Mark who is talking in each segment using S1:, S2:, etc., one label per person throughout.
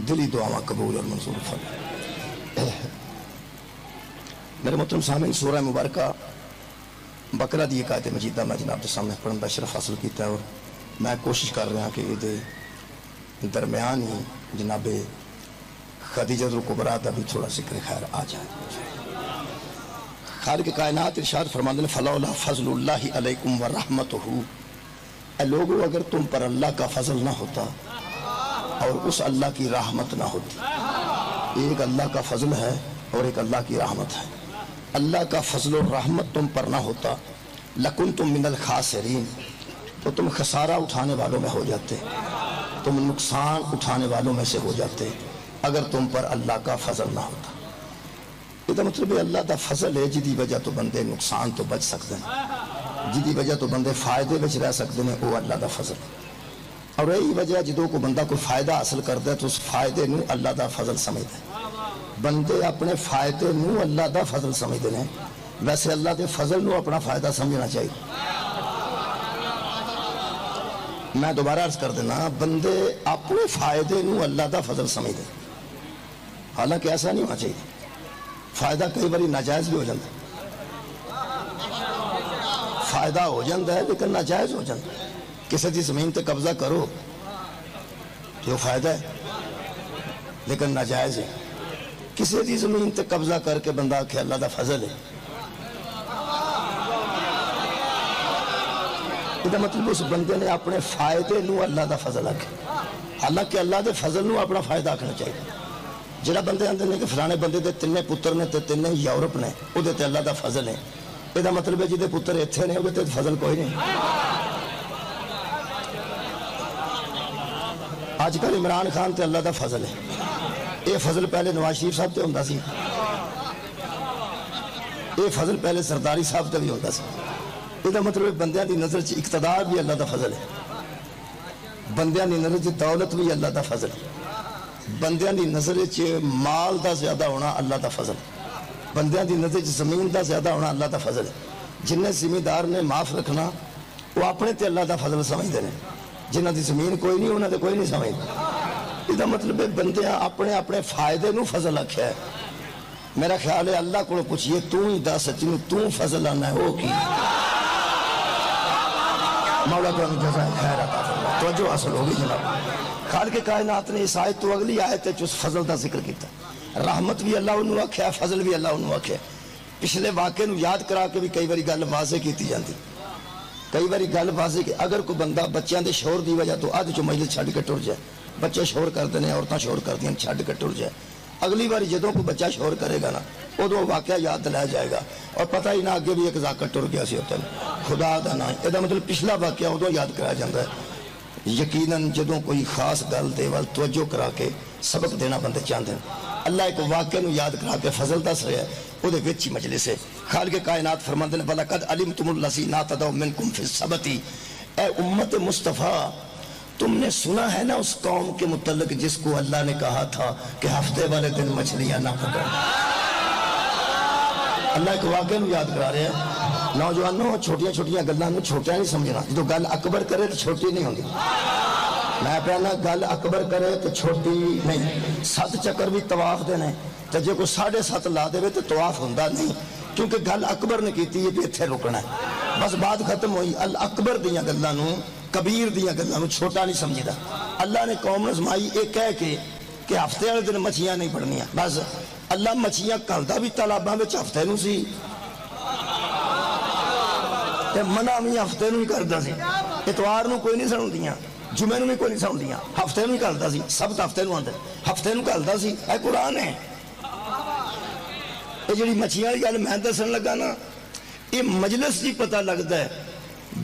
S1: دلی دعاواں قبول اور منظور فرما۔ میرے محترم سامعین، سورہ مبارکہ بقرہ دی ایک آیت مجیدہ میں جناب کے سامنے پڑھن کا شرف حاصل کیتا ہے، اور میں کوشش کر رہا کہ یہ درمیان ہی جناب خدیجہ الکبریٰ دا بھی تھوڑا ذکر خیر آ جائے۔ خالق کائنات ارشاد فرماتے ہیں فلولا فضل اللہ علیکم ورحمتہ، اے لوگو اگر تم پر اللہ کا فضل نہ ہوتا اور اس اللہ کی رحمت نہ ہوتی۔ ایک اللہ کا فضل ہے اور ایک اللہ کی رحمت ہے۔ اللہ کا فضل و رحمت تم پر نہ ہوتا لکنتم من الخاسرین، تو تم خسارہ اٹھانے والوں میں ہو جاتے، تم نقصان اٹھانے والوں میں سے ہو جاتے اگر تم پر اللہ کا فضل نہ ہوتا۔ یہ مطلب ہے اللہ دا فضل ہے جدی وجہ تو بندے نقصان تو بچ سکتے ہیں، جدی وجہ تو بندے فائدے بچ رہ سکتے ہیں، وہ اللہ دا فضل ہے۔ اور یہی وجہ جدوں کو بندہ کوئی فائدہ حاصل کرتا ہے تو اس فائدے نو اللہ دا فضل سمجھتا ہے۔ بندے اپنے فائدے نو اللہ دا فضل سمجھتے ہیں، ویسے اللہ دے فضل نو اپنا فائدہ سمجھنا چاہیے۔ میں دوبارہ عرض کر دینا، بندے اپنے فائدے نو اللہ دا فضل سمجھتے ہیں، حالانکہ ایسا نہیں ہونا چاہیے۔ فائدہ کئی باری ناجائز بھی ہو جاتا ہے، فائدہ ہو جاتا ہے لیکن ناجائز ہو جاتا ہے۔ کسی دی زمین تے قبضہ کرو تو وہ فائدہ ہے لیکن ناجائز ہے۔ کسی دی زمین تے قبضہ کر کے بندہ کہ اللہ دا فضل ہے، یہ مطلب اس بندے نے اپنے فائدے نو اللہ دا فضل آکھا، حالانکہ اللہ دے فضل نو اپنا فائدہ آکھنا چاہیے۔ جڑا بندے آندے نے کہ فلانے بندے دے تینے پتر نے تے تینے یورپ نے، او دے تے اللہ دا فضل ہے، یہ مطلب ہے جدے پتر ایتھے نے او دے تے فضل کوئی نہیں۔ آج کل عمران خان تے اللہ دا فضل ہے، یہ فضل پہلے نواز شریف صاحب تے ہوندہ سی، یہ فضل پہلے سرداری صاحب تے بھی ہوندہ سی۔ یہ مطلب بندیاں دی نظر چ اقتدار بھی اللہ دا فضل ہے، بندیاں دی نظر چ دولت بھی اللہ دا فضل ہے، بندیاں دی نظر چ مال دا زیادہ ہونا اللہ دا فضل، بندیاں دی نظر چ زمین دا زیادہ ہونا اللہ دا فضل ہے۔ جنہیں زمیندار نے معاف رکھنا وہ اپنے تے اللہ دا فضل سمجھتے ہیں، جنہ دی زمین کوئی نہیں انہوں نے کوئی نہیں سمجھتا۔ یہ مطلب ہے بندیاں اپنے اپنے فائدے نو فضل آکھیا ہے۔ میرا خیال ہے اللہ کو پوچھئے تو ہی دس جنوں تو فضل آنا ہے وہ کی، مولا تو ہمیں جزائے خیر عطا فرمائے۔ توجہ حاصل ہوگی جناب۔ خالق کائنات نے اس آیت تو اگلی آیت ہے جو اس فضل دا ذکر کیتا، رحمت بھی اللہ انہوں آکھیا، فضل بھی اللہ انہوں آکھیا۔ پچھلے واقعے نو یاد کرا کے بھی کئی باری گل واضح کیتی جاندی، کئی باری گل واضح کہ اگر کوئی بندہ بچیاں دے شور دی وجہ تو آدھ جو مجلس چھڑ کے ٹر جائے، بچے شور کرتے ہیں، عورتیں شور کرتی ہیں، چھڑ کے ٹر جائے، اگلی باری جدوں کوئی بچہ شور کرے گا نا ادو واقعہ یاد دلایا جائے گا، اور پتہ ہی نہ آگے بھی ایک ذاکر ٹر گیا سی ہوتا ہے خدا دا نام، یہ مطلب پچھلا واقعہ ادو یاد کرایا جاتا ہے۔ یقیناً جدوں کوئی خاص گل دے وال توجہ کرا کے سبق دینا بندے چاہتے ہیں، اللہ ایک واقعہ نو یاد کرا کے فضل دس رہا ہے، وہ دے وچ ہی مجلس ہے۔ خالق کائنات فرماتے ہیں وَلَقَدْ عَلِمْتُمُ الَّذِينَ اعْتَدَوْا مِنْكُمْ فِي السَّبْتِ، اے امت مصطفیٰ تم نے سنا ہے نا اس قوم کے متعلق جس کو اللہ نے کہا تھا کہ ہفتے والے دن مچھلیاں نہ پکڑنا۔ اللہ ایک واقعہ نو یاد کرا رہے ہیں، نوجوانوں چھوٹیاں چھوٹیاں گلاں نو چھوٹیاں نہیں سمجھنا، جو گل اکبر کرے تو چھوٹی نہیں ہوندی۔ میں پہنا گل اکبر کرے تو چھوٹی نہیں، 7 چکر بھی طواف دینے تو جے کوئی 7.5 لا دے تو طواف ہوندہ نہیں، کیونکہ گل اکبر نے کیتی ہے کہ اتھے رکنا ہے، بس بات ختم ہوئی۔ الاکبر دیاں گلاں نو، کبیر دیاں گلاں نو چھوٹا نہیں سمجھدا۔ اللہ نے قوم نظمائی ایک کہہ کے کہ ہفتے والے دن مچھیاں نہیں پڑنیاں، بس اللہ مچھیاں کھلدا بھی تالاباں وچ ہفتے نو سی تے منع بھی ہفتے نو ہی کردا سی، اتوار نو کوئی نہیں سنودیاں، جمعے نو بھی کوئی نہیں سنودیاں، ہفتے نو ہی کھلدا سی، سبت ہفتے نو آندا، ہفتے نو کھلدا سی۔ اے قرآن ہے، یہ جڑی مچھیاں والی گل میں دسن لگا نا یہ مجلس جی پتہ لگتا ہے،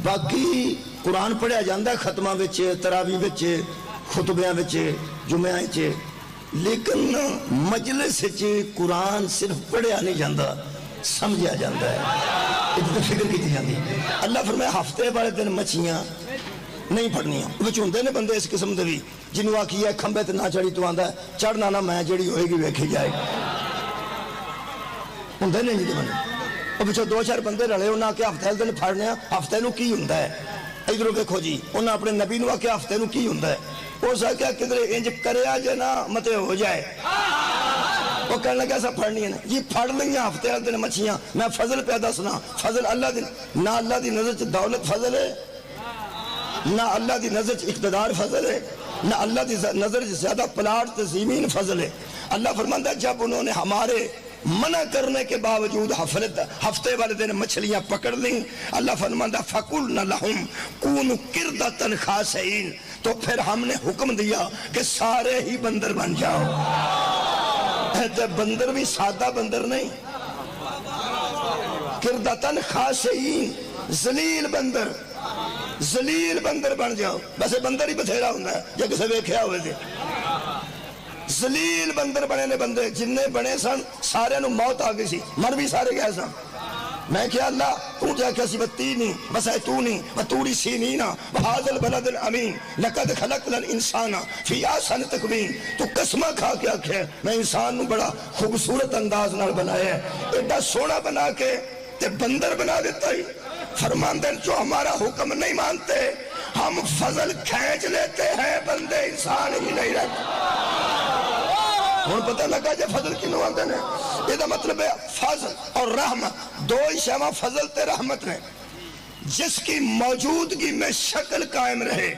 S1: باقی قرآن پڑھیا جاندہ ہے ختمہ وچ، تراویح وچ، خطبیاں وچ، جمعہ وچ، لیکن مجلس وچ قرآن صرف پڑھیا نہیں جاندہ، سمجھیا جاندہ ہے، اتنا فکر کی جاندی۔ اللہ فرمائے ہفتے والے دن مچھیاں نہیں پڑھنیاں، وچ ہوندے نے بندے اس قسم دے بھی جنہوں آکھی ہے کھمبے تے نہ چڑھی تو آندا ہے چڑھنا نہ میں جڑی ہوئے گی ویکھی جائے گی، ہوندے نہیں جی بندے، اور پچھو 2-4 بندے رلے انہاں کہ ہفتے دن پھڑنے ہفتے نو کی ہوندہ ہے، ادھروں دیکھو جی انہاں اپنے نبی نو کہ ہفتے نو کی ہوندہ ہے، ہو سکیا کدھر انج کریا جے نا متے ہو جائے. وہ کہنے لگا ایسا پڑھنی ہے نا جی پڑھ لیا ہفتے والے دن مچھیاں. میں فضل پہ دسنا فضل اللہ دی نہ اللہ دی نظر چ دولت فضل ہے نہ اللہ دی نظر چ اقتدار فضل ہے نہ اللہ دی نظر چ زیادہ پلاٹ تے زمین فضل ہے. اللہ فرماندہ جب انہوں نے ہمارے منع کرنے کے باوجود ہفتے والے دن مچھلیاں پکڑ لیں اللہ فرماندہ فَقُلْنَ لَهُمْ كُونُوا قِرْدَةً خَاسِئِينَ تو پھر ہم نے حکم دیا کہ سارے ہی بندر بن جاؤ. بندر بھی سادہ بندر نہیں قِرْدَةً خَاسِئِينَ ذلیل بندر بن جاؤ. ویسے بندر ہی بتھیرا ہوتا ہے یا کسے ویکھیا ہوئے تھے. ذلیل بندر بنے نے بندے جننے بنے سن سارے نو موت آگئی سی مر بھی سارے گئے سن. میں کیا اللہ تو جا کیا سی بتینی بس اے تو نہیں بطوری سینینا بہذا البلد الامین لقد خلقنا الانسان فی احسن تقویم. تو قسمہ کھا کے آکھے میں انسان نو بڑا خوبصورت انداز نال بنایا ہے ایڈا سونا بنا کے تے بندر بنا دیتا ہی. فرماندے جو ہمارا حکم نہیں مانتے ہم فضل کھینچ لیتے ہیں بندے انسان ہی نہیں رہتے. ہون پتہ لگا جے فضل کی نو آندے نے یہ دا مطلب ہے فضل اور رحمت دو ہی شیواں فضل تے رحمت نے. جس کی موجودگی میں شکل قائم رہے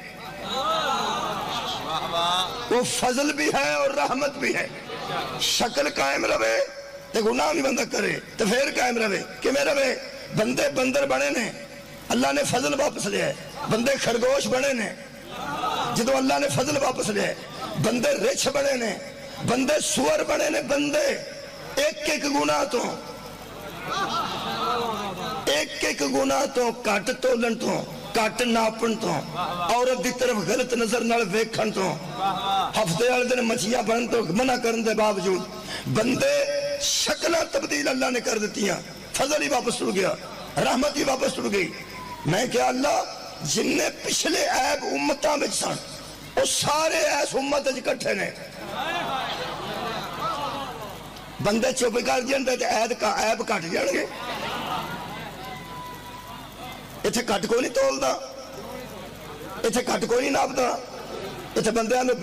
S1: وہ فضل بھی ہے اور رحمت بھی ہے. شکل قائم رہے تے گناہ بھی بندہ کرے تے پھر قائم رہے کہ میں رہے بندے بندر بنے نے اللہ نے فضل واپس لیا ہے. بندے خرگوش بنے نے جدو اللہ نے فضل واپس لیا ہے. بندے رچھ بنے نے بندے سور بنے نے. بندے ایک گناہ تو کٹ تولن تو کٹ ناپن تو عورت دی طرف غلط نظر نال ویکھن تو ہفتے والے دن مچھیاں بن تو منع کرن دے باوجود بندے شکلیں تبدیل اللہ نے کر دیتی ہیں. فضل ہی واپس ٹر گیا رحمت ہی واپس ٹر گئی. میں کیا اللہ جن نے پچھلے عیب امتاں میں سن وہ سارے ایس امت اکٹھے نے. بندے چپ کر جاندے تے عیب کٹ جان گے. اتھے کٹ کوئی نہیں تولدا اتھے کٹ کوئی نہیں ناپدا. اتھے بندیاں نو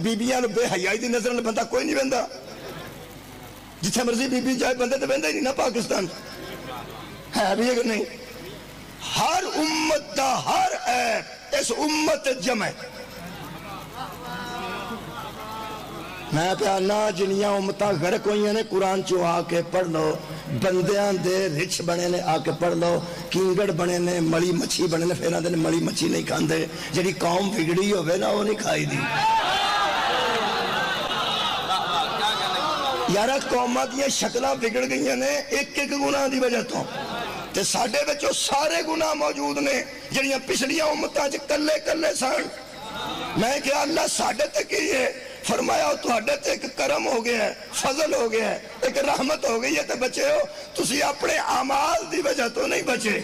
S1: بیبیاں نو بے حیائی دی نظر نال بندہ کوئی نہیں ویندا. جتھے مرضی بی بی جائے بندے تو ویندا ہی نہیں نا. پاکستان ہے بھی اگر نہیں ہر امت دا ہر عیب اس امت جمع. میں پیانا جنیاں امتاں غرق ہوئی ہیں قرآن چو آ کے پڑھ لو. بندیاں دے رچھ بنے نے آ کے پڑھ لو. کینگڑ بنے نے مڑی مچھی بنے نے پھر آدھے نے مڑی مچھی نہیں کھاندے. جڑی قوم بگڑی ہوئے نا وہ نہیں کھائی دی. یارہ قومہ دیا شکلہ بگڑ گئی ہیں ایک گناہ دی وجہ تو تے ساڑھے بچوں سارے گناہ موجود نے جنیاں پچھلیاں امتاں چھ کلے کلے سان. میں کہا اللہ ساڑھے تک ہی ہے فرمایا تو ہڈے تے ایک کرم ہو گیا ہے فضل ہو گیا ہے ایک رحمت ہو گئی ہے تے بچے ہو تسی اپنے اعمال دی وجہ تو نہیں بچے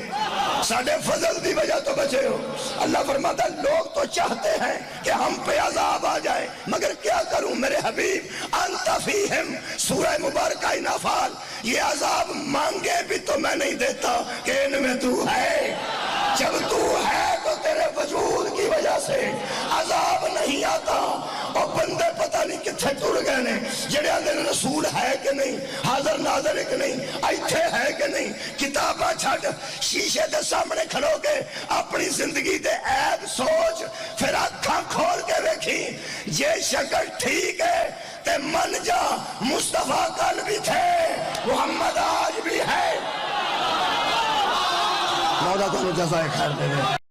S1: ساڑھے فضل دی وجہ تو بچے ہو. اللہ فرماتا لوگ تو چاہتے ہیں کہ ہم پہ عذاب آ جائے مگر کیا کروں میرے حبیب انت فیہم. سورہ مبارکہ نافال یہ عذاب مانگے بھی تو میں نہیں دیتا کہ ان میں تو ہے. جب تو ہے تو تیرے وجود کی وجہ سے عذاب نہیں آتا. اور بندے پتہ نہیں کتھے ٹر گئے نے جڑے آدھے رسول ہے کہ نہیں حاضر ناظر ہے کہ نہیں ایتھے ہے کہ نہیں. کتاباں چھٹ شیشے دے سامنے کھڑو کے اپنی زندگی دے عیب سوچ پھر آنکھاں کھول کے دیکھی یہ شکل ٹھیک ہے تے من جا مصطفیٰ کل بھی تھے محمد آج بھی ہے. مولا تعالیٰ جزائے خیر دے.